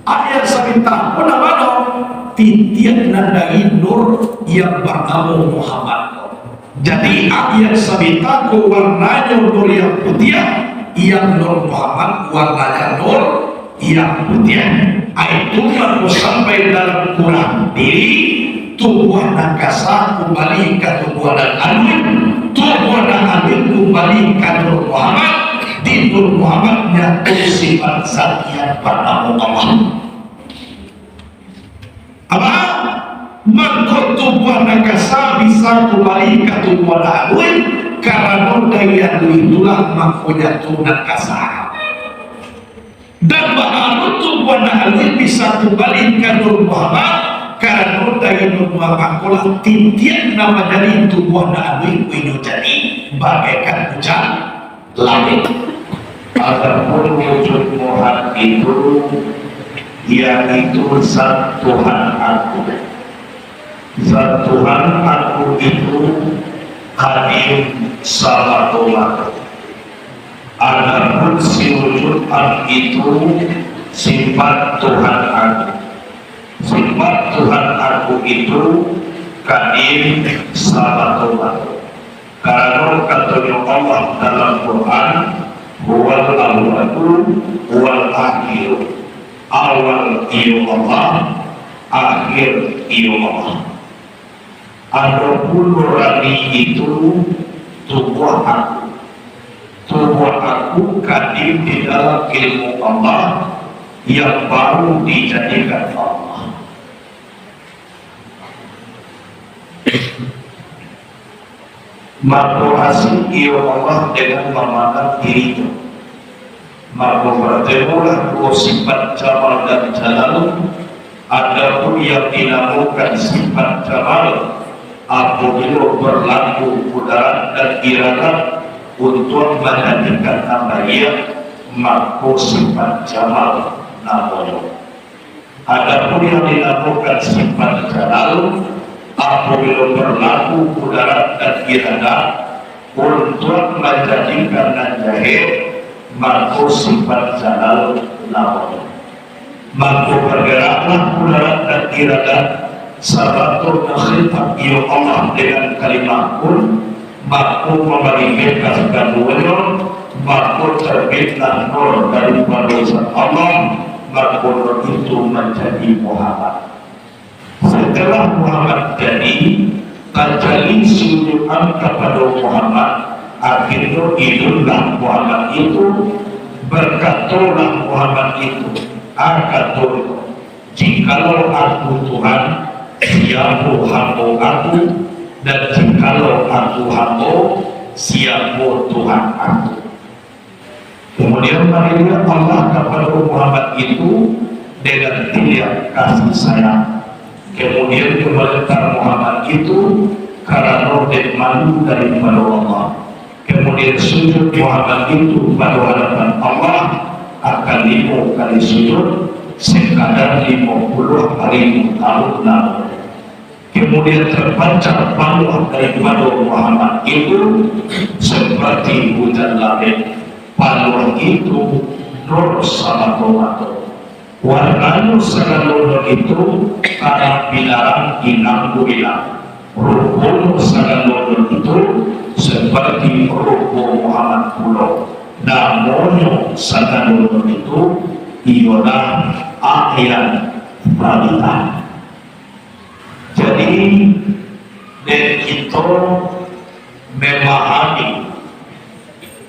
ayat sabita pun apa titian nandai nur yang bernama Muhammad. Jadi ayat sabita ku warnanya nur yang putih, yang nur Muhammad warnanya nur yang putih. Itu baru sampai dalam Quran diri tubuh nakasa kembali ke tubuh dan alwin, tubuh dan alwin kembali ke nur Muhammad. Di nur Muhammad nyatu sifat zat yang bernama Allah. Apa? Maka tubuh nakasa bisa kembali ke tubuh dan alwin karena daya itulah makanya tubuh nakasa. Dan bahwa tubuh dan alwin bisa kembali ke nur Muhammad karena daya nur Muhammad kalau tintian nama dari tubuh dan alwin itu jadi bagaikan hujan langit. Adapun wujud Muhammad itu yaitu zat Tuhan aku. Zat Tuhan aku itu hadir sama Tuhan. Adapun si wujud aku itu sifat Tuhan aku. Sifat Tuhan aku itu hadir sama Tuhan. Karena kata Allah dalam Quran, huwal awwalu wal akhir. Awal iyo Allah, akhir iyo Allah. Adapun nurani itu tubuh aku. Tubuh aku kadim di dalam ilmu Allah yang baru dijadikan Allah. Maka asing iyo Allah dengan memandang dirinya. Maka bertemulah dua sifat jamal dan jalal. Adapun yang dinamakan sifat jamal apabila berlaku kudarat dan iradat untuk menjadikan namanya maka sifat jamal namanya. Adapun yang dinamakan sifat jalal apabila berlaku kudarat dan iradat untuk menjadikan najahir maka sifat jalal namanya. Maka bergeraklah kudarat dan iradat sabatul khilaf ya Allah dengan kalimat kun maka memberi bebas keduanya maka terbitlah nur daripada zat Allah maka nur itu menjadi Muhammad. Setelah Muhammad jadi terjalin sujudan kepada Muhammad, akhirnya hiduplah Muhammad itu, berkatalah Muhammad itu akatul jikalau aku Tuhan siapa hamba aku, dan jikalau aku hamba siapa Tuhan aku. Kemudian marilah Allah kepada Muhammad itu dengan tiap kasih sayang. Kemudian kebenaran Muhammad itu karena dan malu daripada Allah. Kemudian sujud Muhammad itu pada hadapan Allah akan 5 kali sujud sekadar 50 hari tahun lalu. Kemudian terpancar paluh daripada Muhammad itu seperti hujan langit. Paluh itu nur sama tomato. Warnanya segalanya itu karena bilaran inang builang. Ruhul segalanya itu seperti ruhul Muhammad pulau. Namanya segalanya itu ialah akhir balita. Jadi dan kita memahami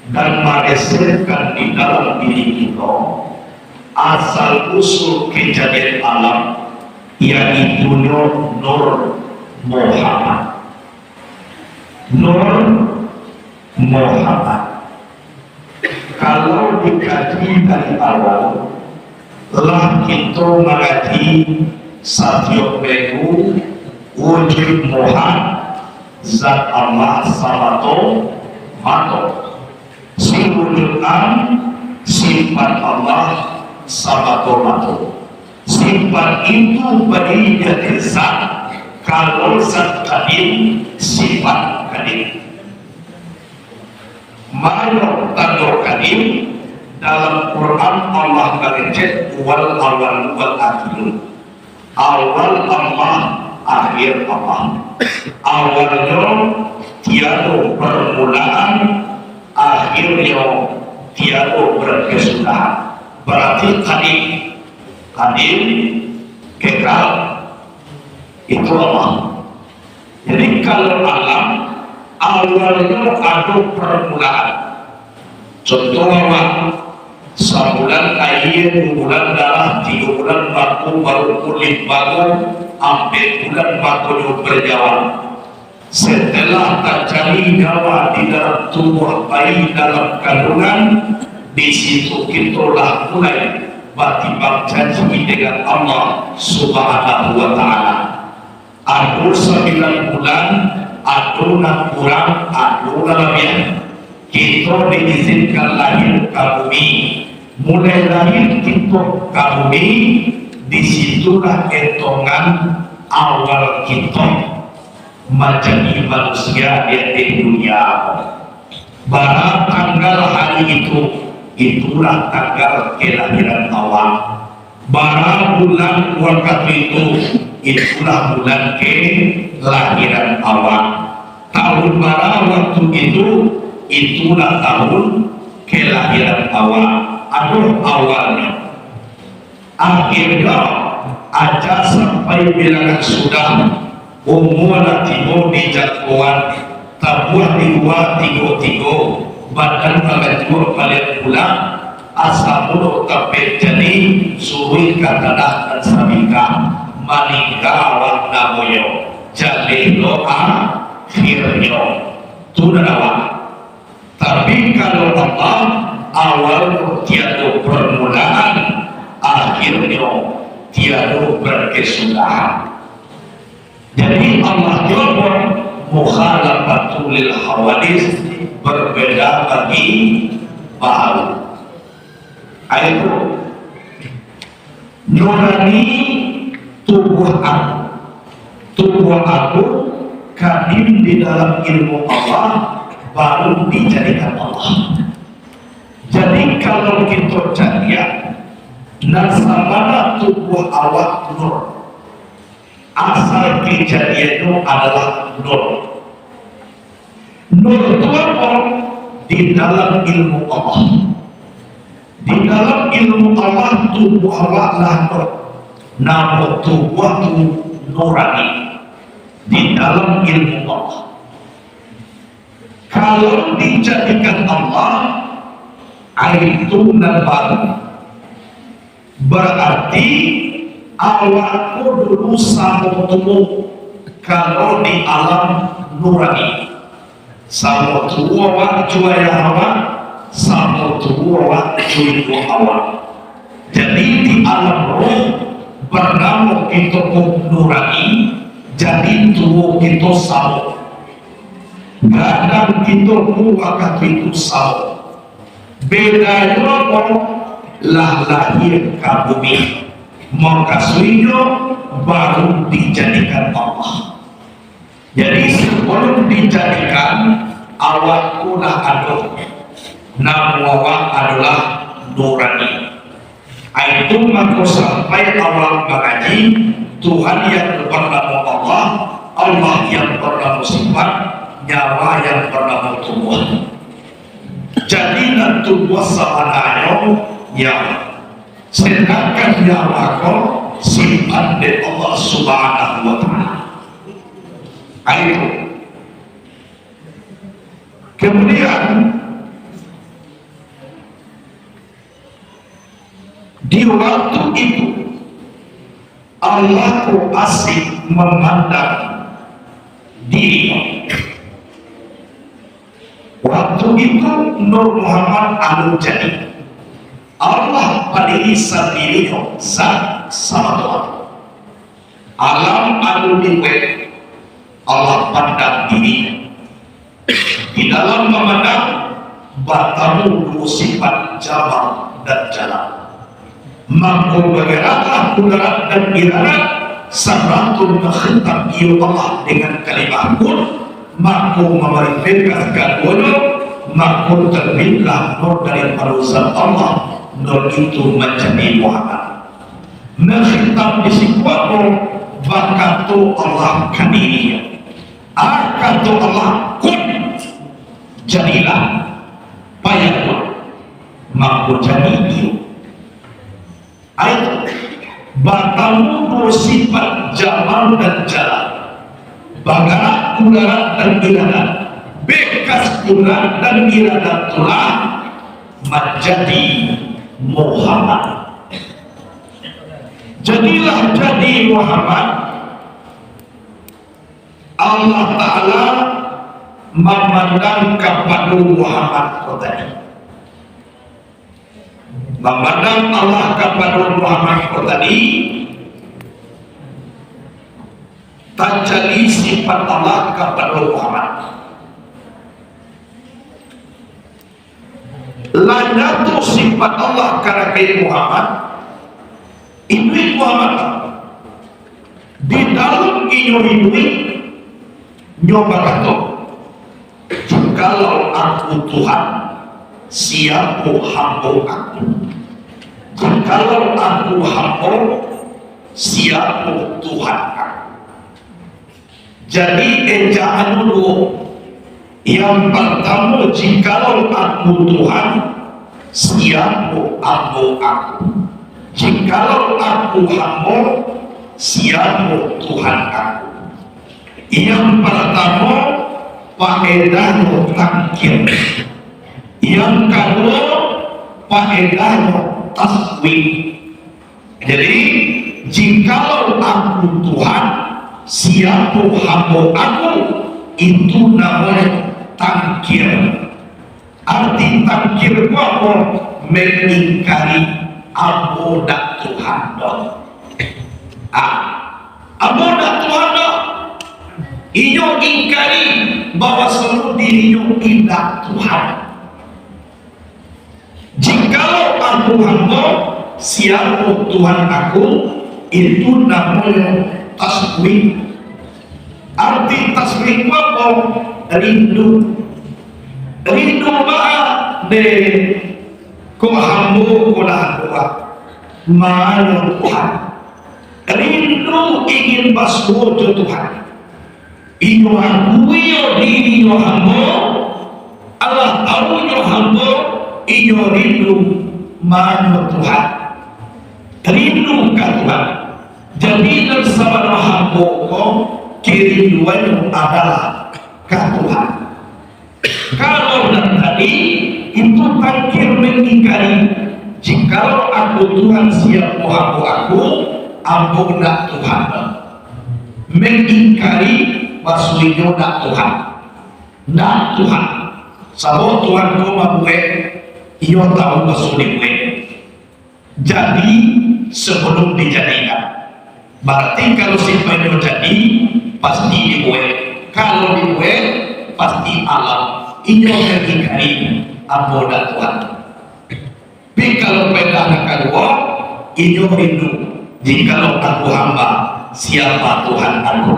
dan meresepkan di dalam diri kita asal usul kejadian alam yaitu nur Muhammad. Nur Muhammad. Kalau dikaji dari awal, telah kita mengaji setiap minggu wujud Muhammad, zat Allah samato mato. Si wujudan sifat Allah samato mato. Sifat itu beri dari zat. Kalau zat kadim sifat kadim. Mayor tandor kadim dalam Quran Allah mengecek wal awal wal akhir. Awal Allah, akhir Allah. Awalnya tiada permulaan, akhirnya tiada berkesudahan. Berarti kadim kekal itu Allah. Jadi kalau alam awalnya ada permulaan. Contoh apa? Sebulan air, 2 bulan darah, 3 bulan baku, baru kulit baku, 4 bulan baku berjalan. Setelah terjadi nyawa di dalam tubuh bayi dalam kandungan, di situ kitalah mulai bertimbang janji dengan Allah Subhanahu wa Ta'ala. Ada 9 bulan, ada 6 kurang, ada lebih. Kita diizinkan lahir ke bumi. Mulai lahir kita ke bumi, disitulah hitungan awal kita menjadi manusia di dunia. Pada tanggal hari itulah tanggal kelahiran awal. Pada bulan waktu itulah bulan kelahiran awal. Tahun bara waktu itulah tahun kelahiran awal. Aduh awalnya, akhirnya aja sampai bilangan sudah umur tigo di jangkauan tabuah tigo badan kagak balik pulang asal mulut tapi jadi suruh katadah dan sabika manika awak namoyo jadi doa firnyo tunawak. Tapi kalau Allah awal tiada permulaan, akhirnya tiada berkesudahan. Jadi Allah jawab mukhalafatul lil hawadis, berbeda bagi baharu. Itu nurani tubuh aku kadim di dalam ilmu Allah baru dijadikan Allah. Jadi kalau kita jadian nasabana tubuh awak nur, asal kejadiannya adalah nur. Nur itu apa? Di dalam ilmu Allah. Di dalam ilmu Allah tubuh awak lah nur. Nama tubuh itu nurani di dalam ilmu Allah. Kalau dijadikan Allah itu baru berarti awakku dulu sama tubuh kalau di alam nurani sama tubuh awak cuaya awak sama tubuh awak cuya awak. Jadi di alam roh bernama kita nurani, jadi tubuh kita sama. Kadang kita waktu itu sama. Bedanya apa? Lah lahir ke bumi, makasihnya baru dijadikan Allah. Jadi sebelum dijadikan awakku lah ada, nama awak adalah nurani. Itu maka sampai awal mengaji Tuhan yang bernama Allah, Allah yang bernama sifat, nyawa yang bernama tubuh. Jadi dan tubuh sebenarnya nyawa, sedangkan nyawa kau sifat dari Allah Subhanahu wa Ta'ala. Itu kemudian di waktu itu Allah asik memandang diri. Waktu itu Nur Muhammad anu jadi Allah pada sendiri zat sama Tuhan. Alam anu diwet Allah pandang diri. Di dalam memandang batamu dua sifat jamal dan jalan. Mampu bergeraklah kudarat dan iradat saratul menghentak ia Allah dengan kalimah kun, mampu memerintahkan keduanya maka terbitlah nur dari zat Allah. Nur itu menjadi Muhammad. Nakhitam disikuatmu bakatu Allah kaniriya. Akatu Allah kun jadilah payahlah maka jadi dia. Ayat batamu sifat jamal dan jalan, bagara udara dan iradat, bekas udara dan iradat tulah menjadi Muhammad. Jadilah jadi Muhammad. Allah Ta'ala memandang kepada Muhammad tadi. Memandang Allah kepada Muhammad tadi, terjadi sifat Allah kepada Muhammad. Lanjut sifat Allah karena Muhammad, ini Muhammad di dalam ini nyoba kata, kalau aku Tuhan, siapa hamba aku? Kalau aku hamba, siapa Tuhan aku? Jadi ejaan dulu. Yang pertama, jikalau aku Tuhan, siapa hamba aku? Jikalau aku hamba, siapa Tuhan aku? Yang pertama, faedahnya tangkir. Yang kedua, faedahnya tasbih. Jadi, jikalau aku Tuhan, siapa hamba aku? Itu namanya tangkir. Arti tangkir itu apa? Mengingkari abodah Tuhan. Abodah Tuhan inyo ingkari bahwa seluruh dirinya tidak Tuhan. Jikalau aku hamba, siapa Tuhan aku? Itu namanya tasbih. Arti tasbih itu apa? Rindu. Rindu maha de ko hamba ko doa. Mana Tuhan? Rindu ingin bersuara Tuhan. Inyo akui diri yo hamba, Allah tahu yo hamba, inyo rindu mana Tuhan, rindu ke Tuhan. Jadi dalam sabda hamba ko kerinduan adalah ke Tuhan. Kalau dan tadi itu tangkir mengingkari, jikalau aku Tuhan siapa hamba aku, ampunlah Tuhan. Mengingkari basuhnya nak Tuhan, nak Tuhan. Sabot Tuhan kau mabuhe, iyo tahu basuhnya buhe. Jadi sebelum dijadikan, berarti kalau sifatnya jadi pasti dibuhe. Kalau dibuhe pasti alam. Iyo mengingkari abodah Tuhan. Tapi kalau pada kedua, iyo rindu. Jikalau aku hamba, siapa Tuhan aku?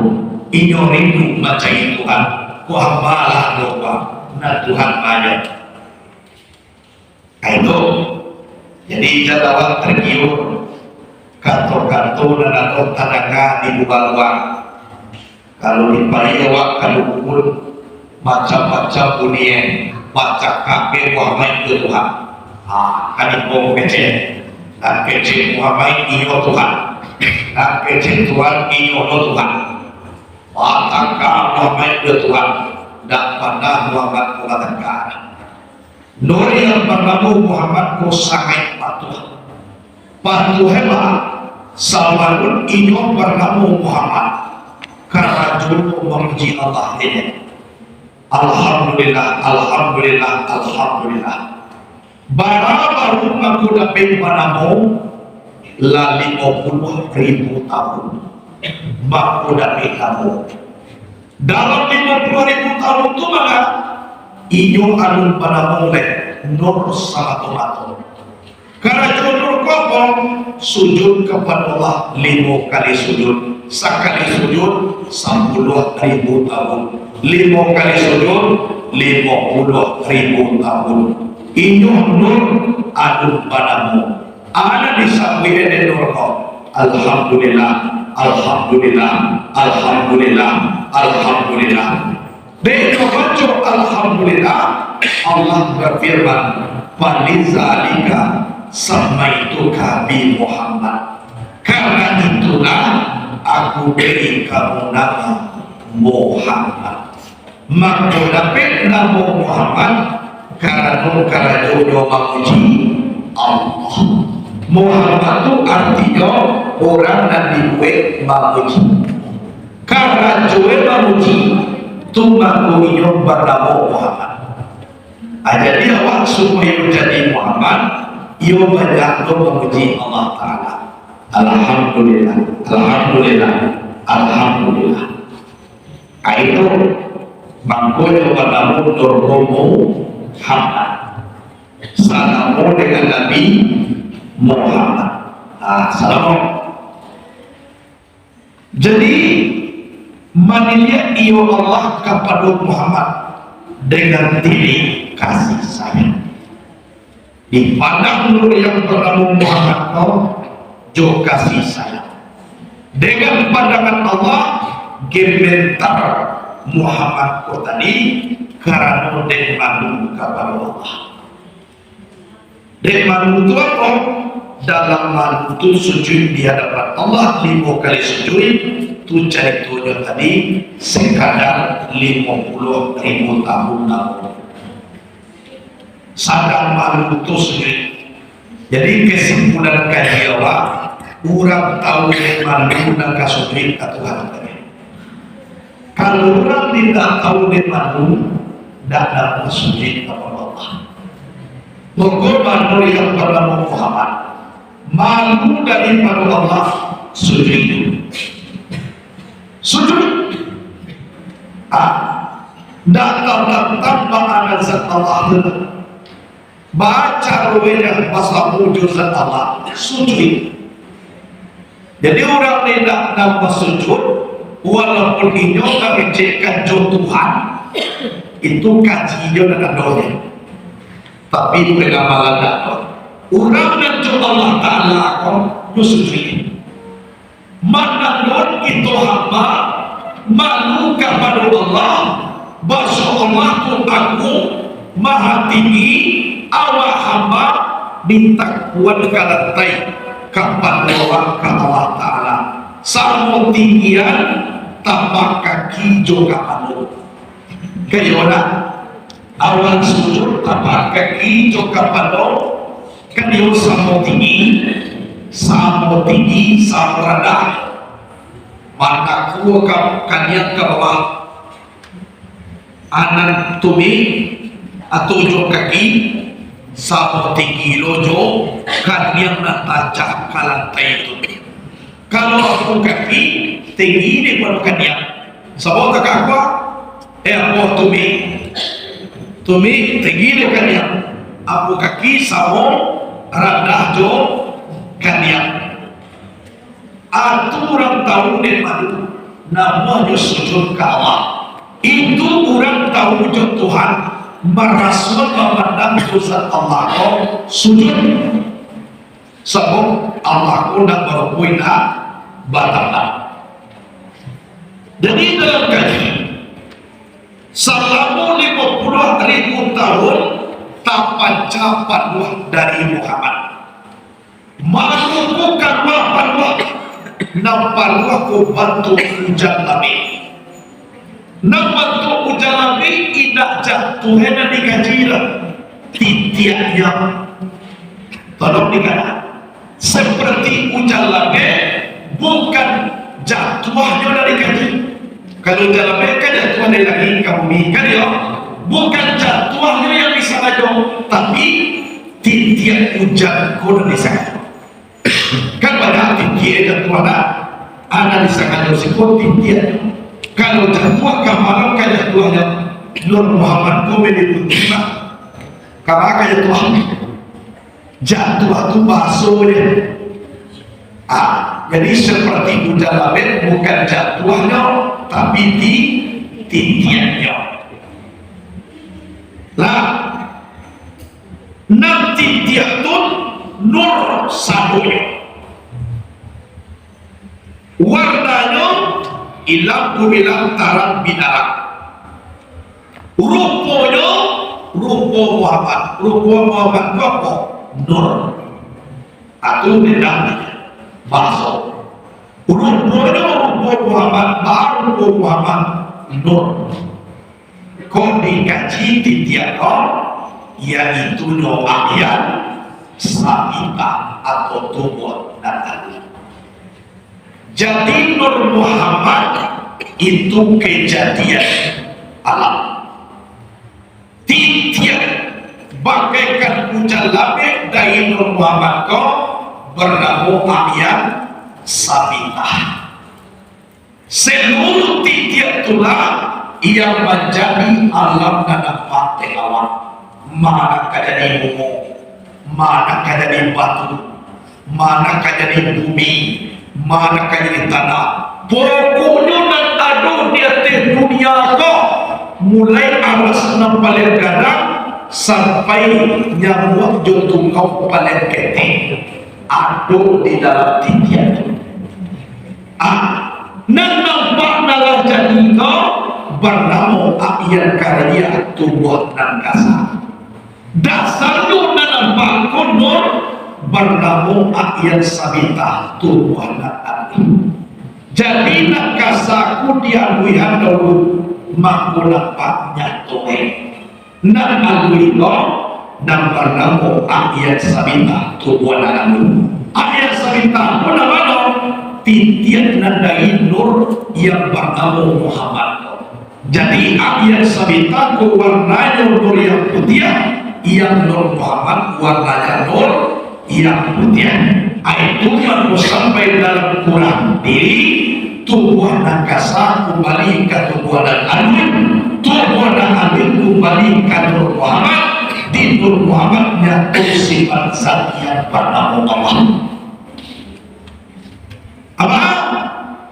Inyo rindu macai Tuhan, ku hambalah doa, na Tuhan banyak. Itu, jadi jadawat tergiur, kantor-kantor dan atau tanaga di luar-luar. Kalau di Pariawak, kalau pun macam-macam bunyi, baca kakek Muhammad ke Tuhan. Kan itu kecil, dan kecil Muhammad inyo Tuhan, dan kecil Tuhan inyo Tuhan. Maka Muhammad itu Tuhan dan pada Muhammad mengatakan nur yang bernama Muhammad ku sangat patuh hebat sawarun inyo bernama Muhammad karena juru memuji Allah ini. Alhamdulillah, Alhamdulillah, Alhamdulillah. Baru aku dapat padamu 50.000 tahun. Baku dapat kamu dalam 50.000 tahun itu maka inyo alun pada mulai nur sama tomato Karena jodoh kopong sujud kepada Allah 5 kali sujud, sekali sujud 10.000 tahun, 5 kali sujud 50.000 tahun. Inyuh nur adu padamu, ana disabui ede nurko. Alhamdulillah, alhamdulillah, alhamdulillah, alhamdulillah. Dengan baca alhamdulillah, Allah berfirman, "Falizalika samaituka bi Muhammad." Karena itulah aku beri kamu nama Muhammad. Maka dapat nama Muhammad karena jodoh memuji Allah. Muhammad itu artinya orang yang dibuat memuji. Karena jodoh memuji itu mengunyah bernama Muhammad. Jadi awak supaya menjadi Muhammad, ia banyak memuji Allah Ta'ala. Alhamdulillah, alhamdulillah, alhamdulillah. Itu bangkonya bernama Nurhomo Muhammad. Salamu dengan Nabi Muhammad. Salamu. Jadi manilia ia Allah kepada Muhammad dengan diri kasih sayang. Dipandang nur yang bernama Muhammad kau jo kasih sayang. Dengan pandangan Allah gementar Muhammad kau tadi karena dek malu kepada Allah. Dek malu itu apa? Dalam malu itu sujud di hadapan Allah 5 kali sujud itu ceritunya tadi sekadar 50.000 tahun lalu. Sadar malu itu sujud. Jadi kesimpulan kajian orang tahu malu dan kasujud ke Tuhan tadi. Kalau orang tidak tahu malu, tidak dapat sujud kepada Allah. Mengorban yang bernama Muhammad, malu daripada Allah, sujud. Sujud. Datang makna zat Allah. Baca ruwayat bahasa wujud zat Allah, sujud. Jadi orang tidak dapat sujud, walaupun inyo kecekkan Tuhan, itu kajinya dengan doa. Tapi pengamalan dapat orang dan Allah Ta'ala akan sujud. Mana don itu hamba malu kepada Allah, bahasa Allah itu aku maha tinggi, awak hamba ditakuan kalantai kepada Allah Ta'ala sama tinggian tapak kaki juga malu kayaknya awal sujud tapak kaki juga malu kan dia sama tinggi, sama rendah. Mata kuah kaniat ke bawah, anak tumi atau ujung kaki, sama tinggi lojo, kaniat nak tajak ke lantai itu. Kalau aku kaki tinggi ni pun kaniat, sebab tak apa, aku tumi tinggi ni kaniat, aku kaki sama rendah jo kaniat. Aturan tahu dan malu namanya sujud ke Allah. Itu orang tahu wujud Tuhan merasa memandang dosa Allah kau sujud sebab Allah kau nak berpuina batang. Jadi dalam kaji selama 50.000 tahun tak pancapan dari Muhammad malu bukan mapan nampak aku bantu hujan nabi, nampak hujan nabi tidak jatuh hanya dikajiran titiknya tolong dikatakan seperti hujan nabi bukan jatuhnya dari kaji. Kalau hujan nabi kan jatuhnya lagi kami kan ya, bukan jatuhnya yang bisa aja, tapi titik hujan kau bisa aja. Kan pada tinggi jatuh ada disengaja sikut tinggi. Kalau jatuh kamaran kan jatuhnya Nur Muhammad Komedi Putima karena kan jatuh Jatuh tu basuh dia. Jadi seperti kuda labet bukan jatuhnya, tapi titiannya. Lah, nam titian tu nur sadonya. Warnanya ilang kumilang tarang binarak. Rupanya rupa Muhammad. Rupa Muhammad apa? Nur. Atau bedanya masuk. Rupanya rupa Muhammad, baru rupa Muhammad nur. Kau dikaji titian yaitu doa yang sabita atau tubuh nanti. Jadi Nur Muhammad itu kejadian alam. Titian bagaikan hujan labet dari Nur Muhammad kau bernama Ayan Sabitah. Seluruh titian itulah yang menjadi alam dan nampak awak. Manakah jadi bunga, manakah jadi batu, manakah jadi bumi, manakah jadi tanah. Pokoknya nak taruh di atas dunia kau, mulai aras enam paling gadang sampai nyamuk jodoh kau paling keting, ada di dalam titian. Nak nampak nalar jadi kau bernama Ayan Karya tubuh dan kasar. Dasarnya nampak konor bernama Ayan Sabitah tubuh dan kasar. Jadi nak kasaku dianuihan dulu maku nampak nyatoe. Nak alui kau nam bernama Ayan Sabitah tubuh dan kasar. Ayan Sabitah pun nama titian nandai nur yang bernama Muhammad. Jadi Ayan Sabitah warnanya nur yang putih, yang Nur Muhammad warnanya nur yang putih. Itu yang sampai dalam Quran diri tubuh dan kasar kembali ke tubuh dan alun, tubuh dan alun kembali ke Nur Muhammad. Di Nur Muhammadnya sifat zat yang bernama Allah. Apa?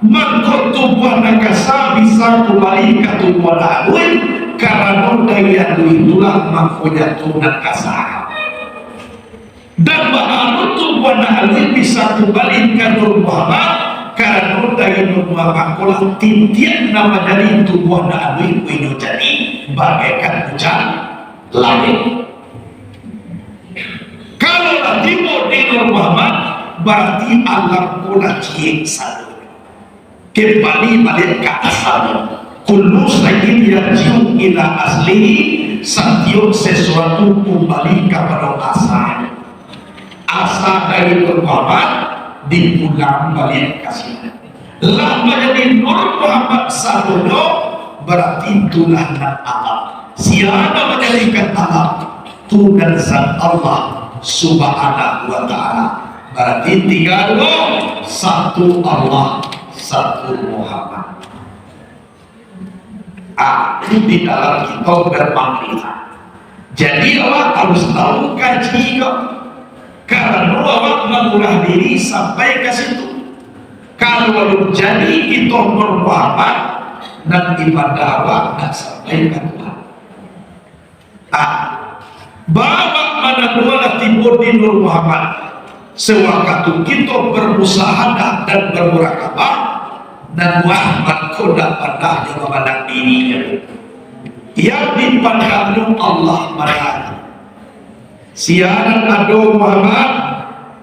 Maka tubuh dan kasar bisa kembali ke tubuh dan alun, karena daya itulah makanya tunan kasar. Dan baharu tubuh dan alun bisa kembali ke Nur Muhammad, karena daya Nur Muhammad kalau titian nama dari tubuh dan alun itu jadi bagaikan hujan langit. Kalau timur di Nur Muhammad berarti alam pula cik satu kembali balik ke asalnya. Kullu sayin yarji'u ila aslihi, setiap sesuatu kembali kepada asal. Asal dari Nur Muhammad dipulang balik ke sini. Lama jadi Nur Muhammad satunya berarti itulah alam. Siapa menjadikan alam? Tuhan zat Allah subhanahu wa ta'ala. Berarti tiga satu Allah, satu Muhammad. Aku di dalam kita berpanggilan. Jadi awak harus tahu kaji kau. Karena awak mengulah diri sampai ke situ. Kalau jadi kita bermuhammad dan ibadah awak dan sampai ke Tuhan. Bawa mana dua timur di Nur Muhammad. Sewaktu kita bermusahadah dan bermurakabah, dan Muhammad kodak pada yang memandang dirinya yang dipandang Allah marah. Siaran ado Muhammad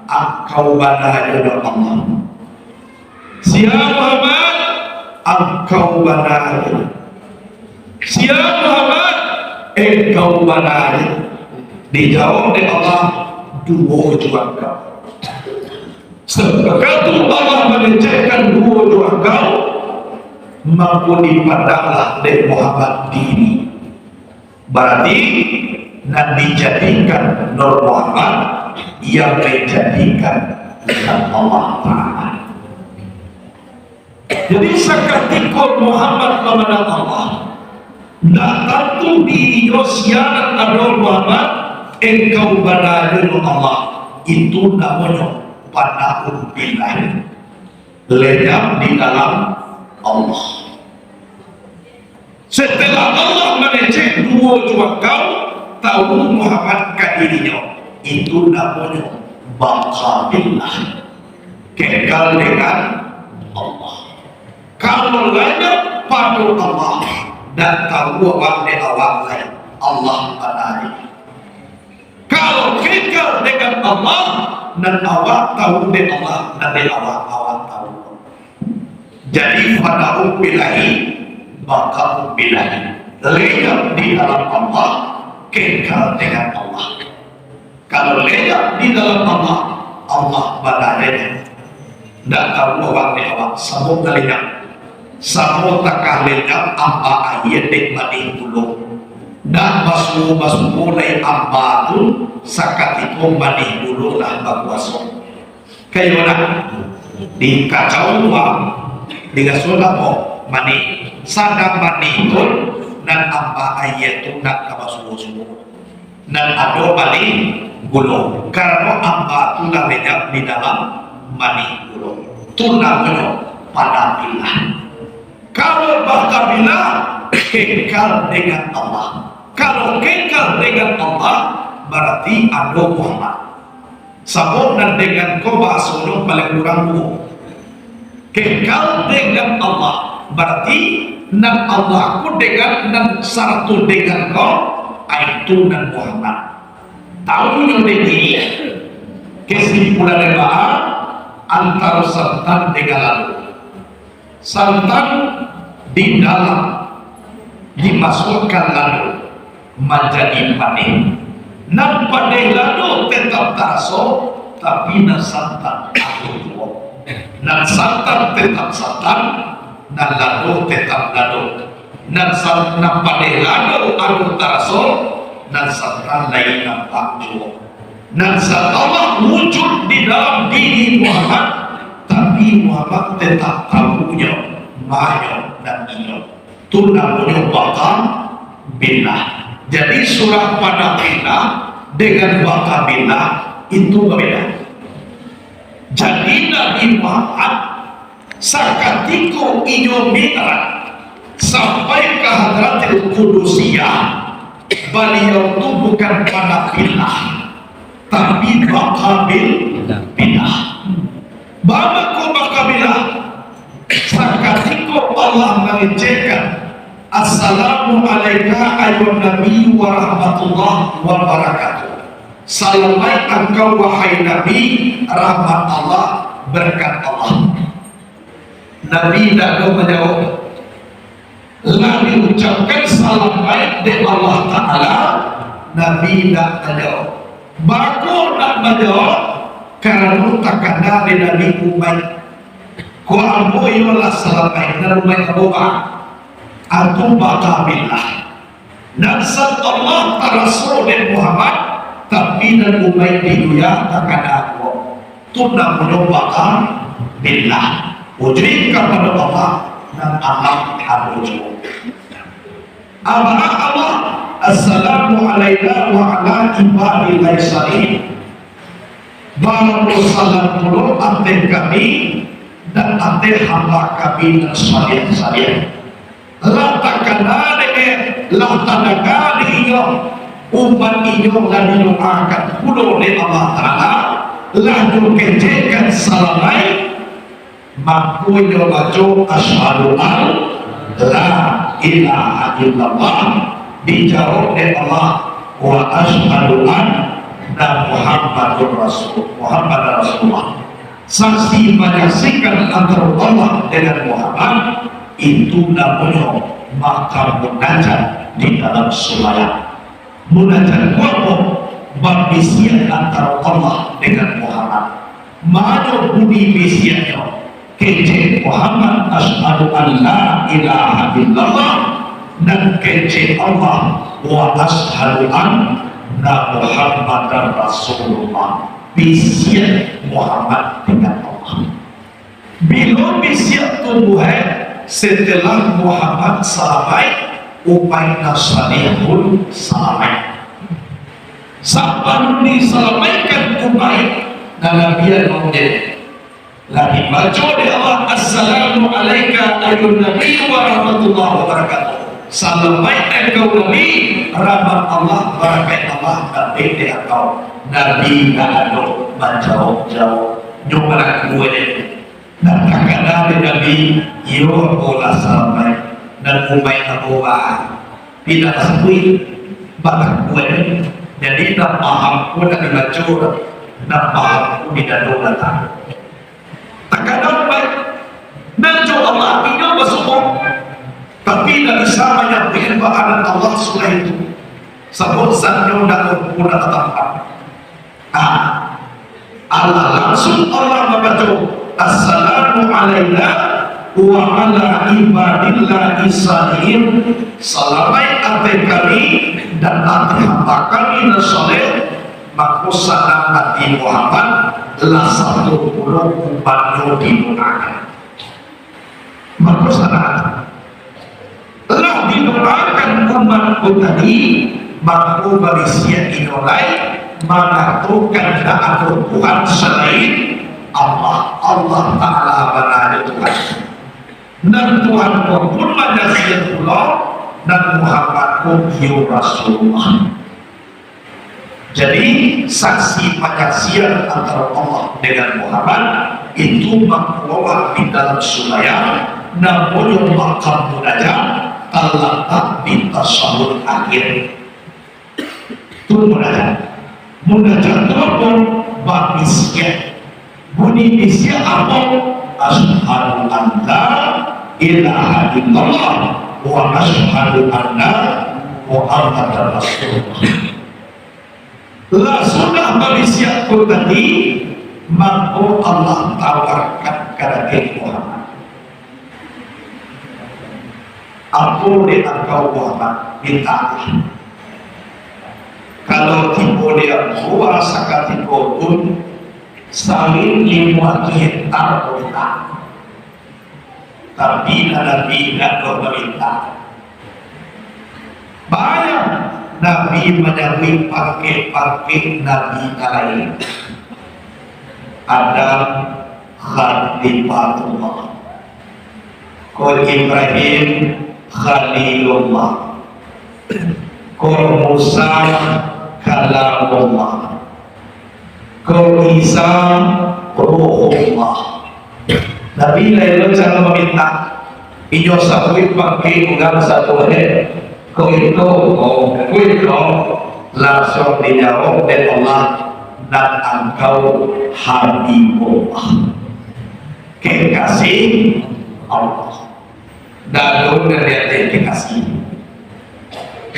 engkau badai Allah. Siaran Muhammad engkau badai. Siaran Muhammad engkau badai. Dijawab oleh Allah, dua juga kau. Sekatu Allah menecahkan dua kau, mampu dipandanglah dari Muhammad diri. Berarti dan dijadikan Nur Muhammad yang dijadikan dengan Allah Ta'ala. Jadi seketika Muhammad memandang Allah, dan tentu di Yosianan Nur Muhammad engkau badai Allah. itu namanya pana'un billah, lenyap di dalam Allah. Setelah Allah mengecek dua juga kau tahu Muhammad ke dirinya, itu namanya baqa billah, kekal dengan Allah. Kalau lenyap pada Allah dan tahu awak lain, Allah panai. Kalau kekal dengan Allah dan awak tahu de Allah dan de awak tahu. Jadi pada billahi maka billahi, lenyap di dalam Allah, kekal dengan Allah. Kalau lenyap di dalam Allah, Allah badanya dan tahu awak de awak sabuk lenyap. Samo takah lenyap amba ayat dek mani dulu dan masuk mulai amba tu sakat itu mani dulu lah baguaso kayo na di kacau uang di gasola mo mani sadang mani itu dan amba ayat tu nak kabasuo dan ado mani gulung karena amba tu dah lenyap di dalam mani gulung tu namanya pada bilah. Kalau baqa billah, kekal dengan Allah. Kalau kekal dengan Allah, berarti ada Muhammad. Sabuk dan dengan kau bahasa paling kurang kekal dengan Allah, berarti nan Allah ku dengan nan satu dengan kau, itu nan Muhammad. Tahu yang ini kesimpulan lembah antara santan dengan lalu. Santan di dalam dimasukkan lalu menjadi panen. Nan panen lalu tetap taso, tapi nan santan aku tuh. Nan santan tetap santan, nan lalu tetap lalu. Nan panen lalu aku taso, nan santan lain nampak juga. Nan Allah wujud di dalam diri Muhammad. Tapi Muhammad tetap tahunya banyak dan ingat. Itu namanya baqa billah. Jadi surah pada billah dengan baqa billah itu berbeda. Jadi Nabi Muhammad sakatiko inyo mi'raj sampai ke Hadratil Qudusiyah, beliau itu bukan pada billah tapi baqa billah. Bapa ko makabilah sakatiko Allah mengecekkan assalamu alaika ayuhan nabi wa rahmatullah wa barakatuh. Salamai engkau wahai nabi, rahmat Allah, berkat Allah. Nabi tidak menjawab, lah diucapkan salam baik dari Allah Ta'ala. Nabi tidak menjawab, baku nak menjawab karena takkan dari Nabi Umay ko ambo yola salamay na rumay kabuka atong baqa billah dan sat Allah Rasul Muhammad tapi dan Umay diduya takkan ako tunang mo baqa billah ujring kepada Allah dan Allah habujo Allah assalamu alaikum wa ala ibadillahi salihin. Baru salam dulu ante kami dan ante hamba kami dan salih. Latakan deke, latanakan iyo, umat iyo dan iyo akan pulau oleh Allah Ta'ala, lalu kecekan salamai, mampu iyo baca asyhadu an la ilaha illallah, dijawab oleh Allah wa asyhadu an dan Muhammad Rasulullah. Saksi menyaksikan antara Allah dengan Muhammad itu namanya maka munajat di dalam sembahyang. Munajat kelompok berbisian antara Allah dengan Muhammad. Mana bunyi bisiannya? Kece Muhammad asyhadu an la ilaha illallah dan kece Allah wa asyhadu an Muhammad dan Rasulullah. Bisian Muhammad dengan Allah. Bila bisian tumbuh setelah Muhammad sampai upaina salihun sampai Sampai disalamaikan umat dan Nabi Muhammad lagi baca di Allah, assalamu alaika ayun nabi wa rahmatullahi wa barakatuh. Salamai engkau Nabi, rahmat Allah, barakat Allah dan di engkau. Nabi kado menjauh-jauh nyumbang kue dan kadang Nabi yo olah salamai dan umai aboa tidak sebui batak kue. Jadi nak paham pun nak dibaca, nak paham pun tidak datang. Terkadang baik nanti Allah ini bersumpah, tapi tidak bisa menyampaikan keadaan Allah sudah itu. Sebut sanyo dan mudah tempat. Allah langsung Allah membaca assalamu alaina wa ala ibadillahi salihin. Salamai atas kami dan atas hamba kami yang saleh. Maka salam Nabi Muhammad telah 10 umat di dunia. Maka salam telah didoakan umatku tadi, maka manusia inolai mengaturkan ada Tuhan selain Allah. Allah Ta'ala benar Tuhan. Dan Tuhan pun manusia pula dan Muhammad pun Rasulullah. Jadi saksi penyaksian antara Allah dengan Muhammad itu membawa di dalam sulayah, namun yang makam munajat terletak di tasawuf akhir. Itu munajat itu apa? Babisnya bunyi bisnya apa? Asyhadu an la ilaha illallah wa asyhadu anna Muhammadar Rasulullah. Lah sudah manusia pun tadi, maka Allah tawarkan kepada Muhammad. Apa dia engkau Muhammad minta? Kalau tiba dia buah sakat tiba pun saling 5 hektar minta. Tapi Nabi tidak meminta. Banyak Nabi menyambut pakai Nabi lain. Adam Khalifullah, Qul Ibrahim Khalilullah, Qul Musa Kalamullah, Qul Isa Ruhullah. Nabi lain cara meminta. Ijo sabui pakai ugang satu hari. Kau itu langsung dijawab oleh Allah dan engkau Habibullah, kekasih Allah. Dan dia kekasih.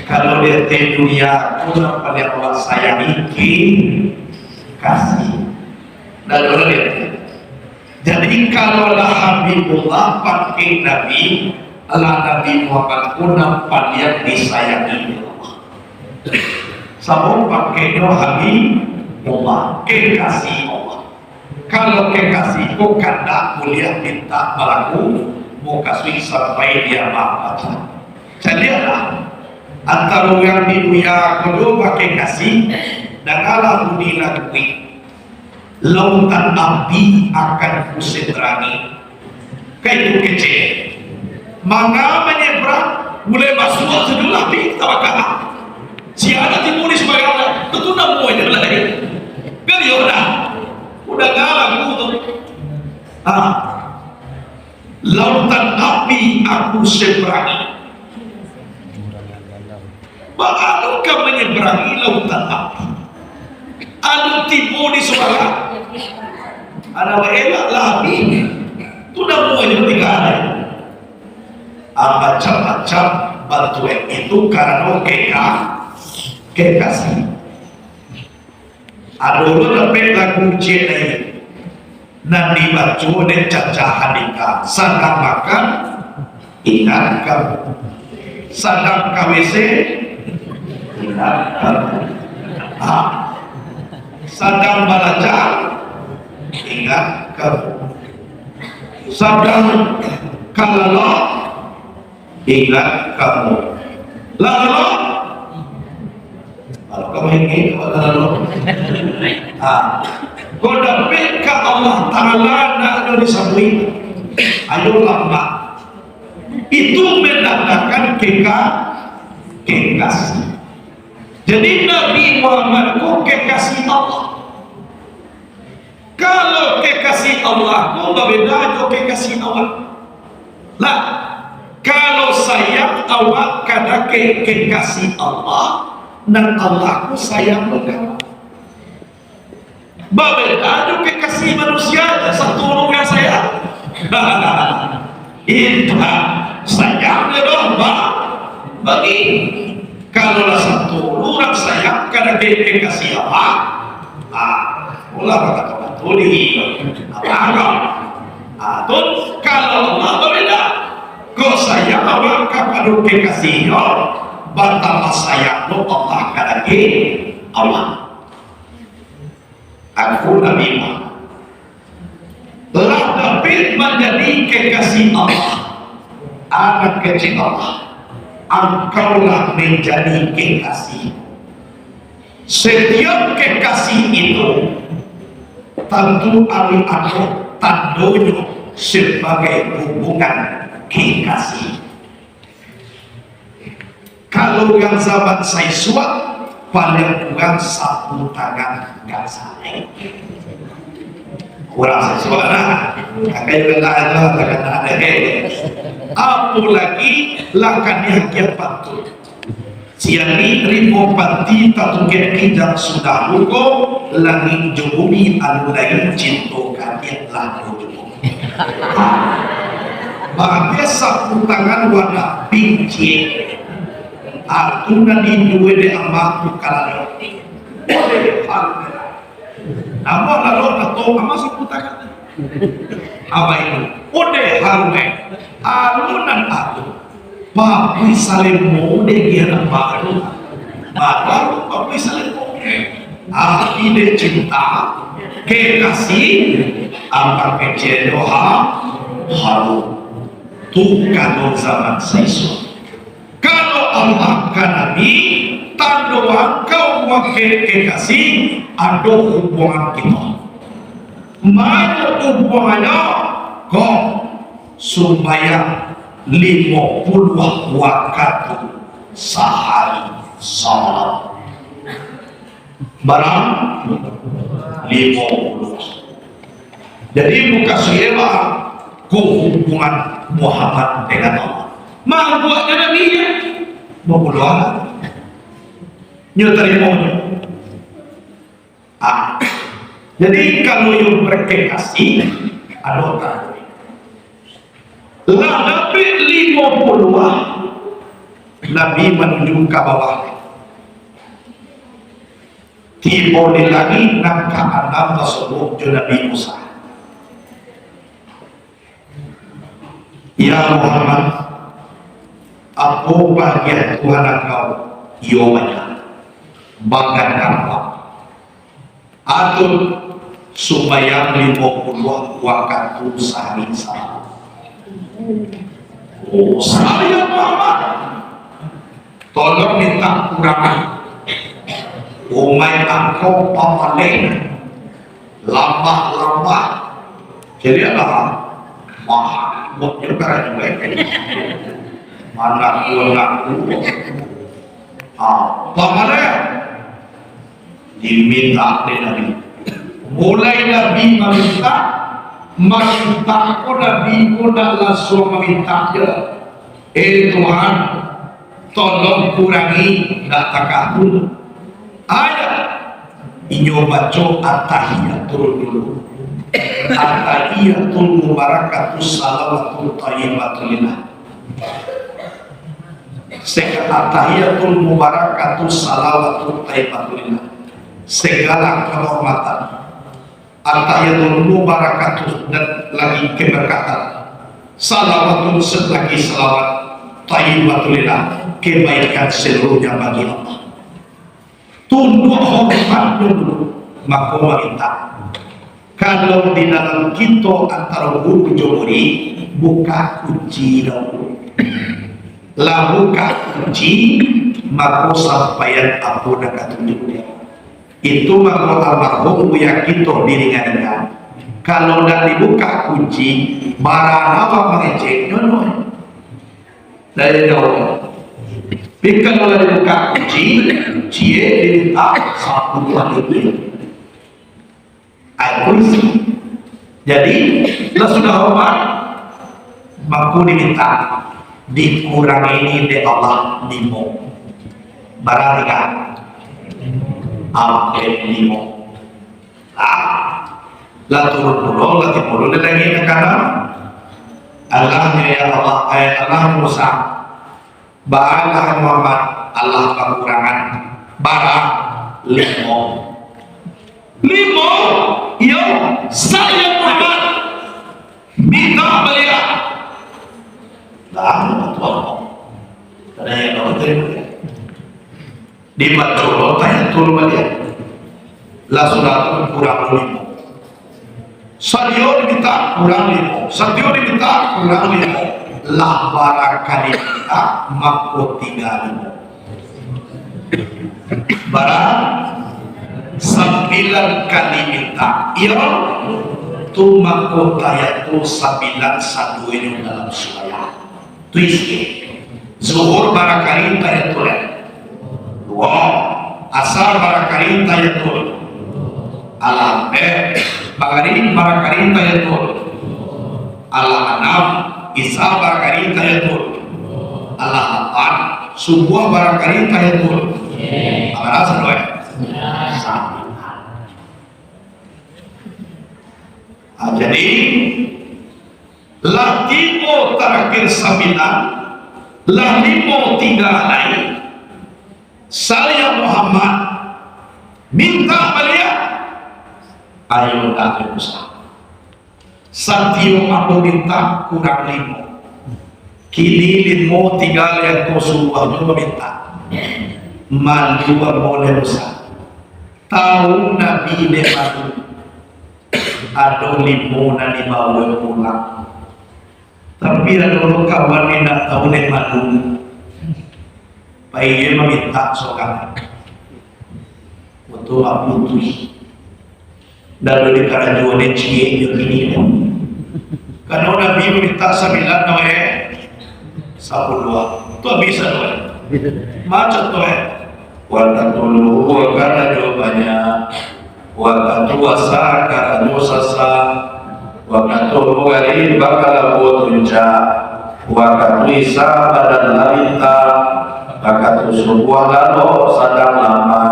Kalau dia dunia pun apa yang Allah sayangi kasih. Dan dia. Jadi kalau Habibullah pakai Nabi Allah Nabi Muhammad pun nampak dia disayangi Allah. Sabun pakai Habibullah, kekasih Allah. Kalau kekasih kau kanda mulia minta melaku, mau kasih sampai dia maafkan. Jadi antara yang di dunia kedua pakai kasih dan Allah budi lagui. Lautan api akan kuseberangi. Kayak itu kecil. Maka menyeberang mulai masuk sejumlah api tawakal. Si ada timur sebagai Allah, tentu nak mau yang lain. Kan ya udah ngalah tuh. Lautan api aku seberangi. Baru kau menyeberangi lautan api. Anu timur di sebelah. Ada elak api. Tu dah mau yang tinggal. Macam-macam bantuan itu karena kekasih. Ada orang lagu ciri nanti baca dan cacahan ika sadang makan ingat kamu, sadang KWC ingat kamu, sadang belajar ingat kamu, sadang kalau ingat kamu. Lalu kemengin kalau kau dapat ke Allah Ta'ala nak ada disambui ayo lama itu menandakan kekasih. Jadi Nabi Muhammad ku kekasih Allah. Kalau kekasih Allah ku berbeda dengan kekasih Allah lah. Kalau sayang awak karena kekasih Allah dan Allah ku sayang engkau. Berbeda dengan kekasih manusia satu orang yang sayang. Indah sayangnya doang bagi. Kalau satu orang sayang karena kekasih Allah, ulah kata tuli apa kalau Allah berbeda. Kau sayang awak kepada kekasihnya, bantah sayang lo Allah kepada Allah. Aku Nabi Muhammad telah dapat menjadi kekasih Allah, anak kecil Allah. Engkaulah menjadi kekasih. Setiap kekasih itu tentu ada tandanya sebagai hubungan kekasih. Kalau yang zaman saya suat paling kurang sapu tangan gak sampai. Kurang saya suat lah. Kakak juga ada tangan ada. Apalagi lakannya kian patut. Siani ribu pati tatu kijang sudah luko langit jumumi anu lain cinto kalian lalu jumumi. Maka sapu tangan warna pinci atuna di dua de amaku kalalo. Nama lalu atau ama sapu tangan. Apa itu? Ode harme alunan aku papi saling mode kira baru papi saling mode ide cinta kekasih apa kecewa haru tuh kalau zaman saisu kalau Allah kan Nabi tandoan kau wakil kekasih ada hubungan kita mana hubungannya kok supaya 50 waktu sehari salat barang 50. Jadi bukan siapa hubungan Muhammad dengan Allah mau buatnya Nabi nya mau berdoa nyuterimonyo. Jadi kalau yang berkekasih ada orang lah Nabi 50 Nabi menuju ke bawah tiba di langit nangka anak tersebut Nabi Musa. Ya Muhammad, apa bagian Tuhan engkau? Yomanya banggakan Allah atau supaya 50 waktu sehari salat. Oh, saya Muhammad tolong minta kurangan umay engkau pamaling lambah-lambah jadi apa? Mahal buatnya karena juga mana aku pamaling diminta oleh Nabi mulai Nabi meminta aku Nabi ku langsung meminta Tuhan tolong kurangi takahun ayat inyo baca at-tahiyatul dulu at-tahiyatul mubarakatus salawatul thayyibatul lillah at-tahiyatul mubarakatus salawatul thayyibatul lillah segala kehormatan at-tahiyatul mubarakatus dan lagi keberkatan salawatul lagi salawat thayyibatul lillah kebaikan seluruhnya bagi Allah. Tunduk hormatnya dulu maka minta kalau di dalam kita antara guru jomori buka kunci dulu lah buka kunci maka sampaian aku nak tunjuk dia. Itu maka almarhum ya kita diringan-ringan. Kalau nak dibuka kunci, barang apa mengecek nono. Dari jauh. Tapi kalau dibuka kunci, cie diminta satu lagi. Aku isi. Jadi, lah sudah hormat, maka diminta dikurang ini di Allah limo. Barang tiga. Ambil limo. Lah turun dulu, lah timur dulu lagi negara. Allah ya Allah, Allah Musa, Ba'alah Muhammad, Allah kekurangan, barang limo. Limo, ya saya Muhammad, minta beliau. Lah, tuan, karena yang orang terima. Di Maduro, tanya turun beliau. Lah sudah kurang limo. Sadio diminta kurang limo, sadio diminta kurang limo, lah barangkali diminta mako 3 limo. Barang 9 kali minta, iya tu mako tayat tu 9 satu ini dalam suara. Tu isi. Zuhur barangkali tayat tu asar barangkali tayat tu. Alam Bagarin barangkali tayatul Allah 6 Isa barangkali tayatul Allah 8 Subuh barangkali tayatul Allah rasa doa jadi latimo terakhir 9 latimo 3 lain saya Muhammad minta beliau ayo tak usah. Satyo aku minta kurang limo. Kini limo tinggal yang kau suruh juga minta. Malu boleh usah. Tahu Nabi ne malu. Ada limo na lima pulang. Tapi ada kawan ni nak tahu ne malu. Baik meminta sokan. Untuk aku tuh. Dan dari karena jualnya cie yang ini karena Nabi meminta 9 noe 10 itu bisa noe macet noe waktu dulu karena jawabannya waktu wasa karena dosa waktu hari bakal buat tunca waktu isa badan lalita waktu subuh lalu sadang lama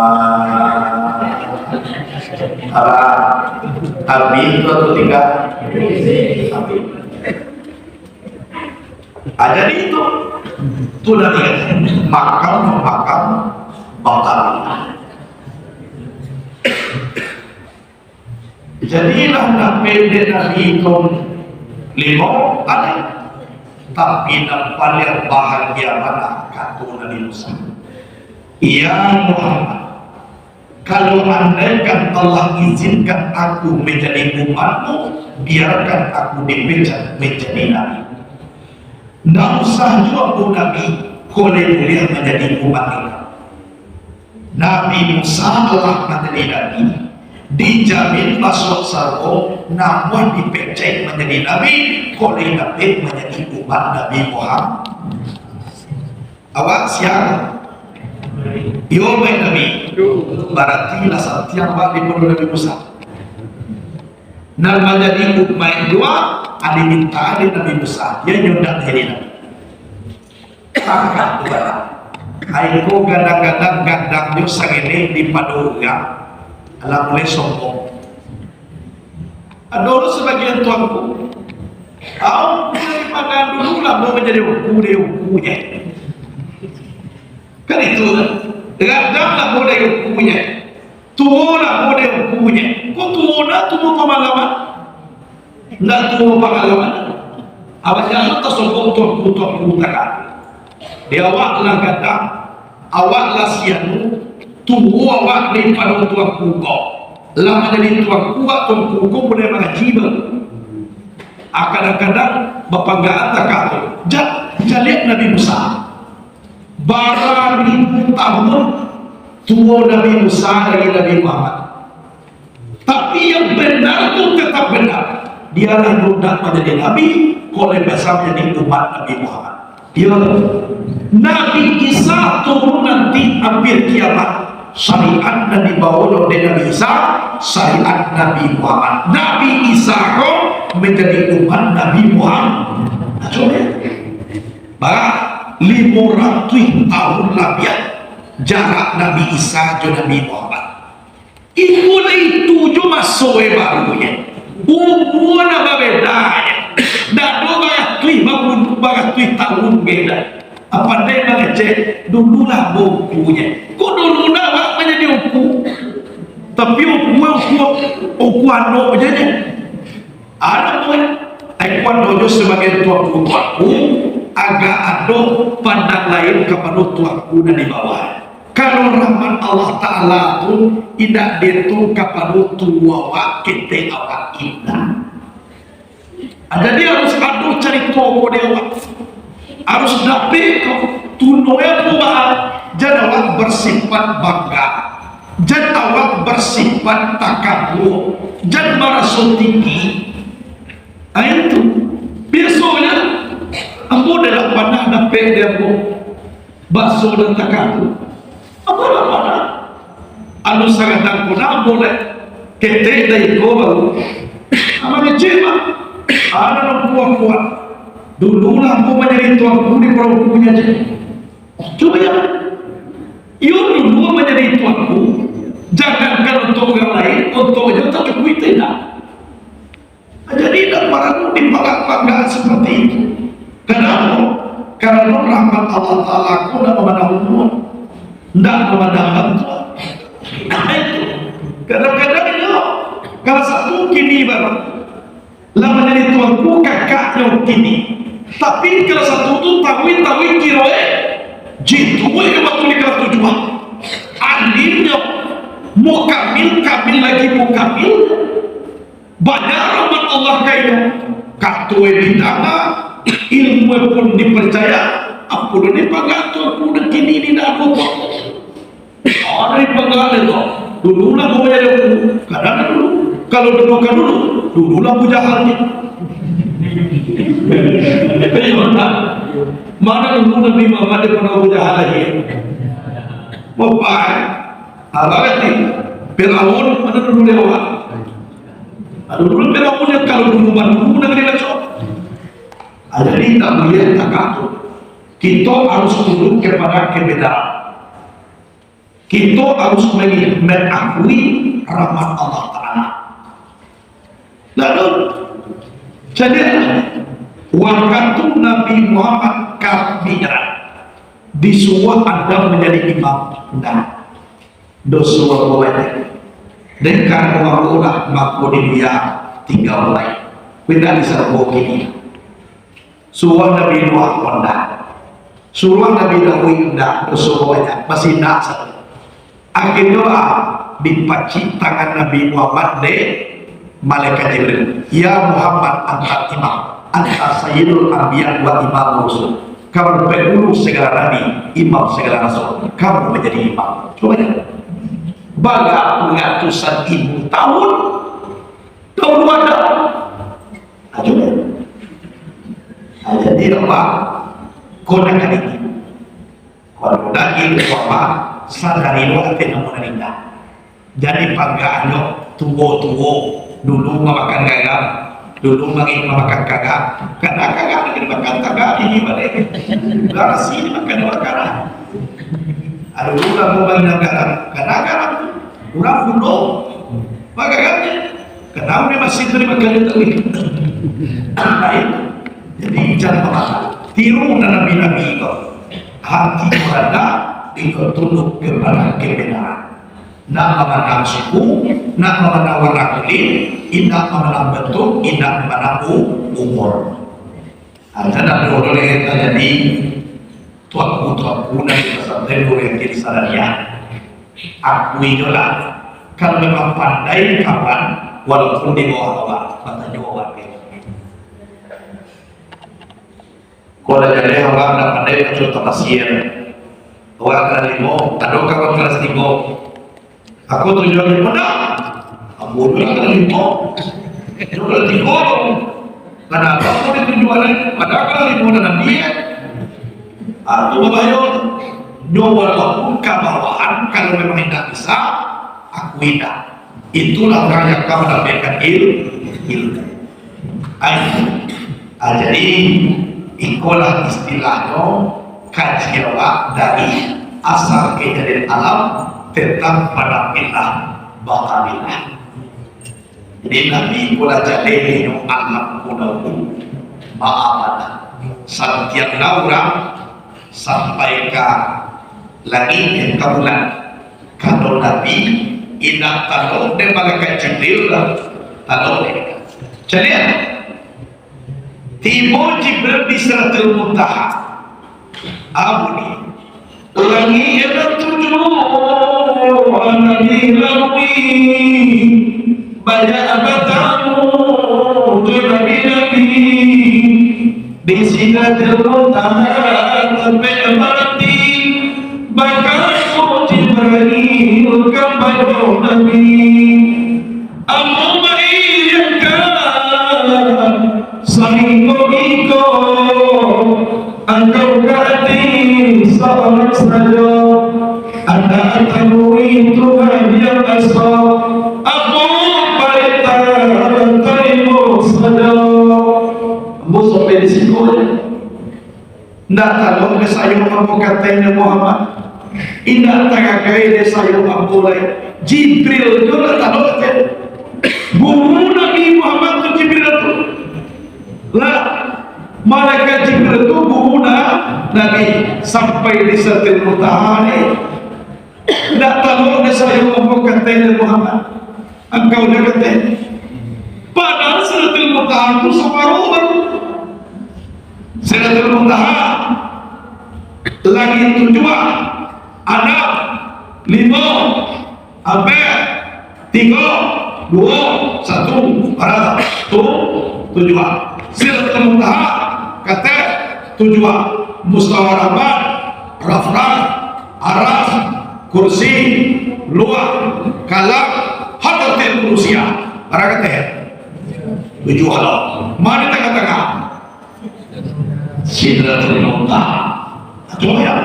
Abi itu atau 3? Abi. Jadi itu dari makam batal. Jadilah Nabi itu 5 ada, tapi paling bahagia mana kata Nabi Musa. Ya Muhammad, kalau andaikan Allah izinkan aku menjadi umatmu, biarkan aku dipecat menjadi nabi. Tidak usah juga pun Nabi boleh menjadi umat ini. Nabi Musa Allah menjadi nabi, dijamin masuk surga, namun dipecat menjadi nabi, boleh Nabi menjadi umat Nabi Muhammad. Awak siapa? Yo baik Nabi, berarti lah setiap waktu perlu Nabi Musa. Dan menjadi umat dua, ada minta ada Nabi Musa, dia nyudah jadi Nabi. Takkan juga. Aku kadang-kadang gadangnya segini di paduga, alam boleh sombong. Ada orang sebagian tuanku, aku makan dulu lah mau menjadi hukumnya. Kan itu kadanglah boleh hukumnya, tuolah boleh hukumnya. Kok tuolah tuh pengalaman? Nggak tuh pengalaman. Awak jangan tersombong tuan kan. Dia awak lah kadang, awak lah sianu, tuh awak di pada tuan kuko. Lama jadi tuan kuko boleh mengaji bang. Kadang-kadang bapak nggak tak kata. Jangan lihat Nabi Musa. bara 1000 tahun tua Nabi Musa lagi Nabi Muhammad. Tapi yang benar itu tetap benar. Dialah hendak menjadi Nabi, oleh besar menjadi umat Nabi Muhammad. Dia Nabi Isa turun nanti hampir kiamat. Syariat Nabi dibawa oleh Nabi Isa, syariat Nabi Muhammad. Nabi Isa kok menjadi umat Nabi Muhammad. Nah, coba bah 500 tahun lebih jarak Nabi Isa dan Nabi Muhammad. Itu cuma soe barunya. Umur nama beda. Dah dua bagai tahun beda. Apa dia mengecek dululah bukunya. Kok dulu nak menjadi buku? Tapi buku anu aja ni. Ada pun akuan dojo sebagai tuaku agak ada pandang lain kepada tuaku dan di bawah. Kalau rahmat Allah Ta'ala tu tidak ditu kepada tua kita awak indah. Jadi harus ada cari tua dia awak. Harus dapat tunoya perubahan. Jangan awak bersifat bangga. Jangan awak bersifat takabur. Jangan merasa tinggi. Itu biasanya ambo dalam panah dapat dia bakso dan takabur. Apa-apa anu sangat aku nak boleh ketek dari kau baru apa cema ada nak kuat dulu lah aku menjadi tuanku di pulau punya je coba ya dulu menjadi tuanku jangankan untuk orang lain untuk aja tak cukup tidak jadi tak paraku dipanggang seperti itu kenapa? Karena rahmat Allah Ta'ala aku nak memandang umur tidak memandang Tuhan. Nah itu kadang-kadang kalau satu kini baru lah menjadi tuanku kakaknya kini. Tapi kalau satu tu tawin kiroe jitu yang waktu ni kelas tujuan andilnya mau kamil lagi mau kamil banyak rahmat Allah kaya katue bidana ilmu pun dipercaya apa ni pagatu aku dah kini ni dah aku orang penggal itu dulu lah aku jadi aku kadang dulu kalau dulu lah aku jahat ni mana dulu Nabi Muhammad dia pernah aku jahat lagi mau baik apa kata Fir'aun mana dulu dia orang dulu Fir'aun yang kalau dulu negeri lecok jadi tak melihat takatu. Kita harus tunduk kepada kebenaran. Kita harus mengakui rahmat Allah Ta'ala. Lalu jadi waktu Nabi Muhammad kafiran disuruh Adam menjadi imam. Nah, dosa boleh. Dan karena Allah makhluk dia tinggal lain. Kita bisa bukti. Suruh Nabi Nuh kondak. Suruh Nabi Dawud dah semuanya masih nak satu. Akhirnya dipaci tangan Nabi Muhammad de malaikat Jibril. Ya Muhammad angkat imam. Anta sayyidul anbiya wa imam rasul. Kamu pendahulu segala nabi, imam segala rasul. Kamu menjadi imam. Coba ya. Baga ratusan ribu tahun ada. Coba. Jadi apa? Konakan ini. Kalau lagi apa? Sadari lo apa yang mau nanda. Jadi panggaannya tua dulu makan gagak, dulu makan gagak. Karena gagak lagi makan gagak ini balik. Garasi makan gagak. Ada orang mau makan gagak, karena gagak orang bunuh. Gagaknya, kenapa dia masih terima kali itu? Nah itu. Jadi jangan kemana tiru nabi-nabi itu hati berada itu tunduk kepada kebenaran nak memandang suku nak memandang warna kulit tidak memandang bentuk tidak memandang umur ada nak boleh jadi tuanku dari pesantren yang jadi sadarnya akui lah kalau memang pandai kapan walaupun di bawah awak matanya awak kalau jadi orang nak pandai contoh tasir Awak kelas 5, ada kawan kelas 3. Aku tujuan 5 dah. Aku dulu kelas 5. Itu kelas 3. Kenapa aku tujuan pada kelas 5 dan dia? Aku membayar. Walaupun kebawahan kalau memang tidak bisa, aku tidak. Itulah orang yang kau mendapatkan ilmu. Jadi itulah istilahnya kajian dari asal kejadian alam tentang penampilan bakamilah. Jadi Nabi kula jadi yang alam kunaku ma'amana setiap orang sampai ke langit yang kebulan. Kalau Nabi ina talong de malaikat Jibril talong de. Jadi tiba Jibril di Sidratul Muntaha. Abuni langit yang tujuh Nabi lalui banyak abadamu Nabi di Sidratul Muntaha sampai mati. Bakal Jibril kepada Nabi Allahumma iyyaka sahibiko engkau ganti seorang saja anda tanui Tuhan yang asa aku perintahmu saja. Kamu sampai di situ ndak tahu ke saya mau katanya Muhammad indah tagakai desa yang mulai Jibril itu tak tahu kan guru Nabi Muhammad itu Jibril itu lah malaikat Jibril itu guru Nabi sampai di Sidratul Muntaha ini tidak tahu desa yang katanya Muhammad engkau dah kata padahal Sidratul Muntaha itu separuh baru Sidratul Muntaha lagi tujuan 6, 5, 4, 3, 2, 1 arah tujuan Sidratul Muntaha kata tujuan musyawarah rafraf aras kursi luar kalam hadratil kursiya arah kata tujuan mana tengah-tengah Sidratul Muntaha ya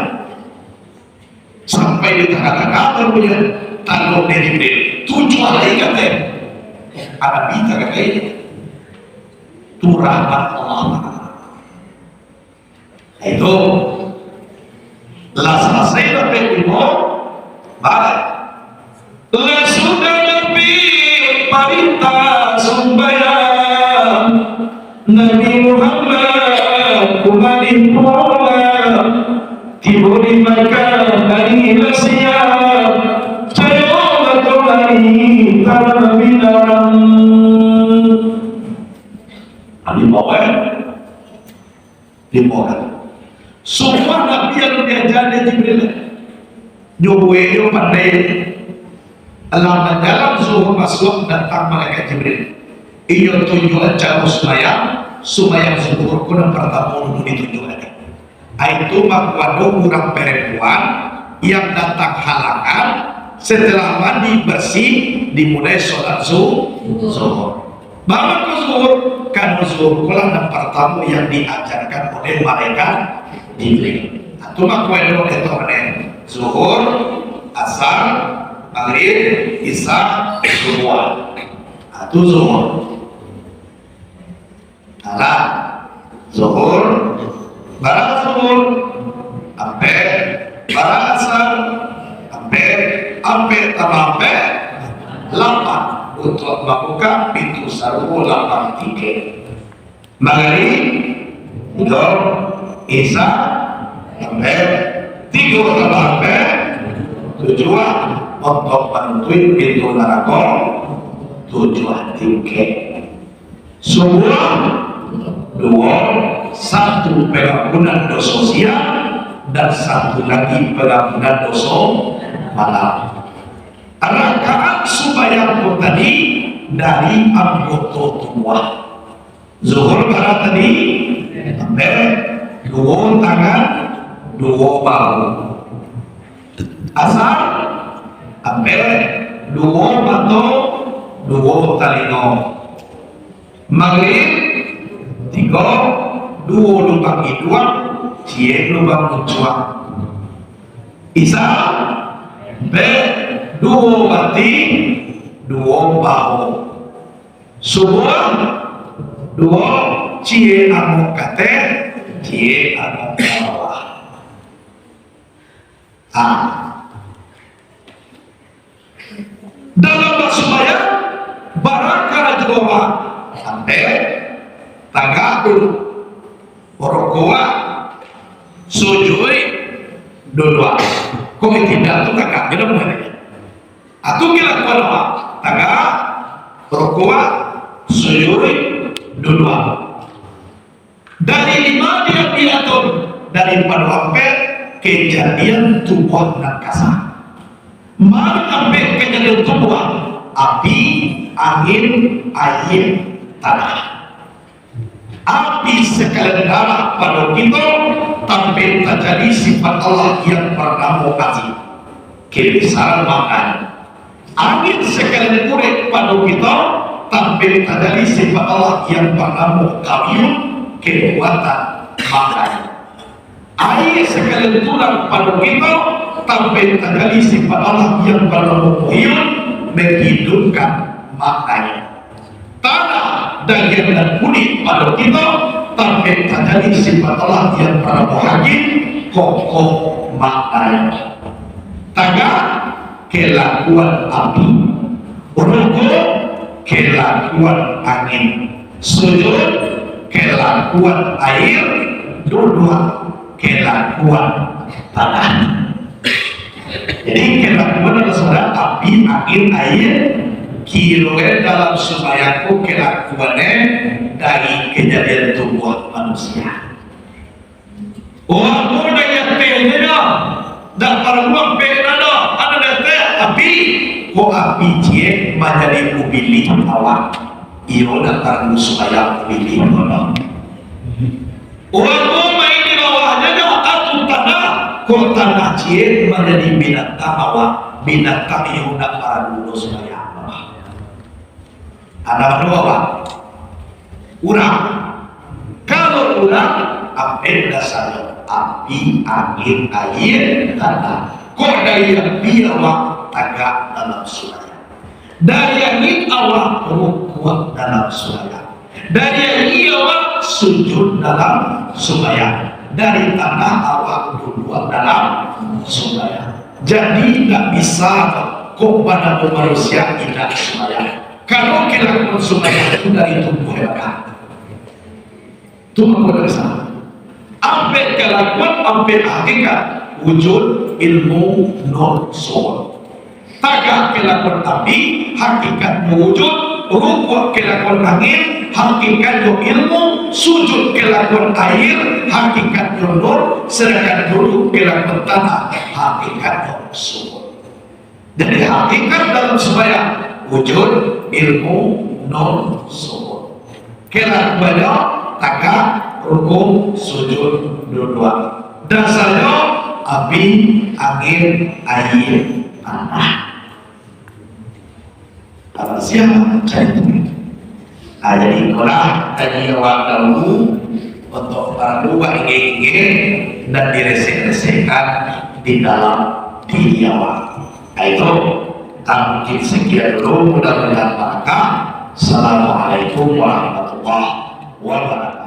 sampai di tengah-tengah barunya tanggung dari tujuan lagi kata ada bita kayak itu rahmat Allah itu lah selesai lebih dulu balik lah sudah lebih perintah sumbayang Nabi Muhammad kembali pulang Tiburi maka dari siap Jayo batulari tanah bilang dibawa semua Nabi yang diajar Jibril nyoboe yang pandai dalam zuhur masuk datang malaikat Jibril iyo tunjukan cara sumayang zuhur kuna pertama dulu ditunjukkan itu makwado kurang perempuan yang datang halangan setelah mandi bersih dimulai sholat zuhur. Bangun ke zuhur kan zuhur kulang dan pertama yang diajarkan oleh malaikat Jibril. Itu makwado itu mana zuhur, asar, maghrib, isya, subuh. Itu zuhur. Alah zuhur barang zuhur ampe barang asar ampe tambah 8 untuk membuka pintu sarung 8 tiket maghrib tidur isya ampe 3 tambah ampe tujuan untuk bantuin pintu neraka 7 tiket subuh 2 1 pengampunan dosa siang dan 1 lagi pengampunan dosa malam. Rakaat subayang tadi dari anggota tua zuhur barat tadi sampai 2 tangan 2 bahu asar ambil duo atau duo talino, maghrib tiga duo lubang hidung cie lubang muncul, isya be duo bati duo bahu, subuh duo cie anu kate cie anu bawah. Dalam semaya barakah doa sampai tagadur rokua sujud doa kok tidak tuh kakak kita mana atau kita doa taga rokua sujud doa dari 5 dia diatur dari pada kejadian tubuh dan kasar. Mari sampai kejadian tubuh api, angin, air, tanah. Api sekalian darah pada kita sampai terjadi sifat Allah yang pernah mau kasih kebesaran makan. Angin sekalian kulit pada kita sampai terjadi sifat Allah yang pernah mau kayu kekuatan makan. Air sekalian tulang pada kita sampai terjadi sifat Allah yang pernah menghidupkan maknanya. Tanah, daging dan kulit pada kita sampai terjadi sifat Allah yang pernah menghagim kokoh maknanya. Taga kelakuan api, rukuk kelakuan angin, sujud kelakuan air, dua kelakuan tanah. Jadi kelakuan adalah saudara api, angin, air, kiloan dalam sumayaku kelakuannya dari kejadian tubuh manusia. Orang muda yang tehnya dan para uang penada ada teh api, kok api cie menjadi mobil awak. Iyo datang supaya mobil orang. Orang rumah ini bawahnya atau tanah, kok tanah cie menjadi binatang awak, binatang yang nak para dulu supaya bawah. Ada apa? Urang. Kalau urang, apa dasarnya? Api, angin, air, tanah. Kok dari api awak tagak dalam suraya? Dari angin awak kuat dalam suraya. Dari angin awak sujud dalam suraya. Dari tanah awak duduk dalam suraya. Jadi tidak bisa kok pada manusia tidak suraya. Kalau kelakuan suraya itu dari tubuh mereka. Tuhan berkata, ambil kelakuan, ambil hakikat, wujud ilmu non soul. Tagak kelakuan api, hakikat wujud, rukuk kelakuan angin, hakikat ilmu, sujud kelakuan air, hakikat nur, sedangkan duduk kelakuan tanah, hakikat non soul. Jadi hakikat dalam sembahyang wujud ilmu non soul. Kelakuannya tagak, rukuk, sujud, dua. Dasarnya api, angin, air, tanah. Apa siapa cari? Jadi itulah tadi awak dahulu untuk para dua ingin dan diresek-resekkan di dalam diri awak. Itu mungkin sekian dulu, mudah-mudahan berkah. Assalamualaikum warahmatullahi wabarakatuh.